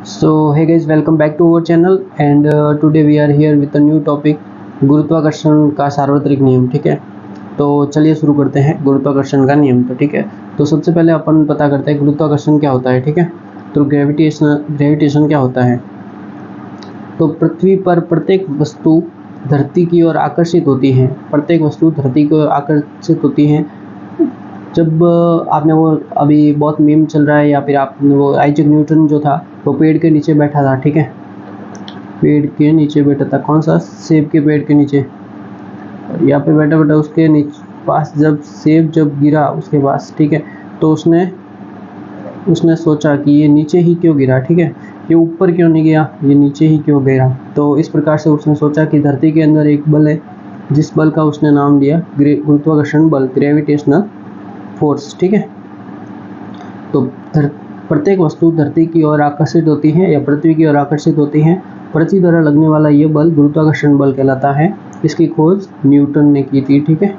So hey guys, welcome back to our channel and today we are here with a new topic, गुरुत्वाकर्षण का सार्वत्रिक नियम। ठीक है, तो चलिए शुरू करते हैं गुरुत्वाकर्षण का नियम। तो ठीक है, तो सबसे पहले अपन पता करते हैं गुरुत्वाकर्षण क्या होता है। ठीक है, तो ग्रेविटेशन क्या होता है। तो पृथ्वी पर प्रत्येक वस्तु धरती की ओर आकर्षित होती है। प्रत्येक वस्तु धरती की ओर आकर्षित होती है। जब आपने वो अभी बहुत मीम चल रहा है, या फिर आपने वो आइजैक न्यूटन जो था वो पेड़ के नीचे बैठा था। ठीक है, पेड़ के नीचे बैठा था, कौन सा, सेब के पेड़ के नीचे। यहाँ पे बैठा बैठा उसके नीचे पास जब सेब जब गिरा उसके पास, ठीक है, तो उसने सोचा कि ये नीचे ही क्यों गिरा। ठीक है, ये ऊपर क्यों नहीं गया, ये नीचे ही क्यों गिरा। तो इस प्रकार से उसने सोचा कि धरती के अंदर एक बल है, जिस बल का उसने नाम दिया गुरुत्वाकर्षण बल, ग्रेविटेशनल फोर्स। ठीक है, तो प्रत्येक वस्तु धरती की ओर आकर्षित होती है या पृथ्वी की ओर आकर्षित होती है। पृथ्वी द्वारा लगने वाला ये बल गुरुत्वाकर्षण बल कहलाता है। इसकी खोज न्यूटन ने की थी। ठीक है,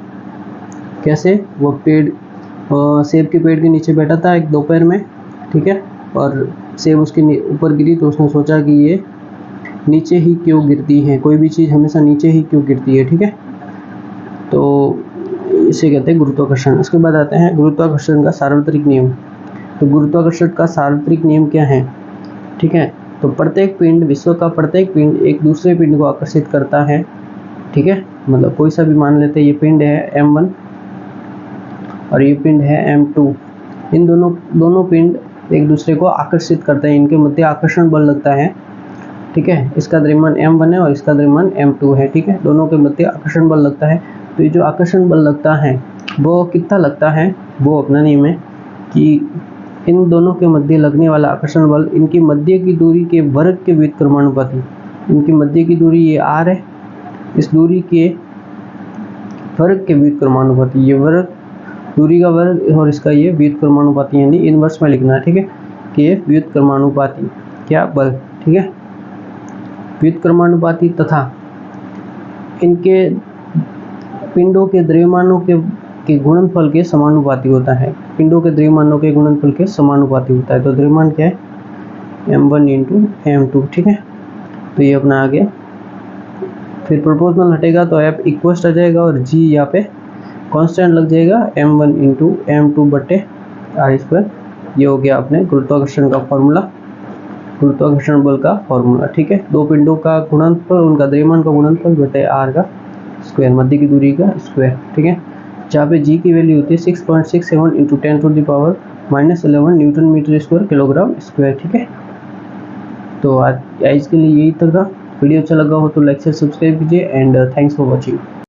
कैसे, वो सेब के पेड़ के नीचे बैठा था एक दोपहर में। ठीक है, और सेब उसके ऊपर गिरी तो उसने सोचा कि ये नीचे ही क्यों गिरती है, कोई भी चीज़ हमेशा नीचे ही क्यों गिरती है। ठीक है, तो इसे कहते हैं गुरुत्वाकर्षण। उसके बाद आते हैं गुरुत्वाकर्षण का सार्वत्रिक नियम। तो गुरुत्वाकर्षण का सार्वत्रिक नियम क्या है। ठीक है, तो प्रत्येक पिंड, विश्व का प्रत्येक पिंड एक दूसरे पिंड को आकर्षित करता है। ठीक है, मतलब कोई सा भी मान लेते हैं, ये पिंड है m1 और ये पिंड है m2। इन दोनों पिंड एक दूसरे को आकर्षित करते हैं, इनके मध्य आकर्षण बल लगता है। ठीक है, इसका द्रव्यमान m1 है और इसका द्रव्यमान m2 है। ठीक है, दोनों के मध्य आकर्षण बल लगता है। तो ये जो आकर्षण बल लगता है वो कितना लगता है, वो अपना नियम है कि इन दोनों के मध्य लगने वाला आकर्षण बल इनकी मध्य की दूरी के वर्ग के व्युत्क्रमानुपाती। इनकी मध्य की दूरी ये r है, इस दूरी के वर्ग के व्युत्क्रमानुपाती, ये वर्ग, दूरी का वर्ग और इसका ये व्युत्क्रमानुपाती, यानी इनवर्स में लिखना है। ठीक है, कि ये व्युत्क्रमानुपाती क्या बल। ठीक है, व्युत्क्रमानुपाती तथा इनके पिंडों के द्रव्यमानों के गुणनफल के समानुपाती होता है। पिंडों के द्रव्यमानों के गुणनफल के समानुपाती होता है। तो द्रव्यमान क्या है, m1 इंटू m2। ठीक है, तो ये अपना आ गया। फिर प्रोपोर्शनल हटेगा तो f इक्वस्ट आ जाएगा और g यहाँ पे कांस्टेंट लग जाएगा, m1 इंटू m2 बटे r²। ये हो गया अपने गुरुत्वाकर्षण का फॉर्मूला, गुरुत्वाकर्षण बल का फॉर्मूला। ठीक है, दो पिंडों का गुणनफल, उनका द्रव्यमान का गुणनफल बटे r का स्क्वायर, मध्य की दूरी का स्क्वायर। ठीक है, जहाँ पे g की वैल्यू होती है 6.67 into 10⁻⁻11 newton metre square kilogram square. ठीक है, तो आज के लिए यही तक था। वीडियो अच्छा लगा हो तो लाइक से सब्सक्राइब कीजिए एंड थैंक्स फॉर वॉचिंग।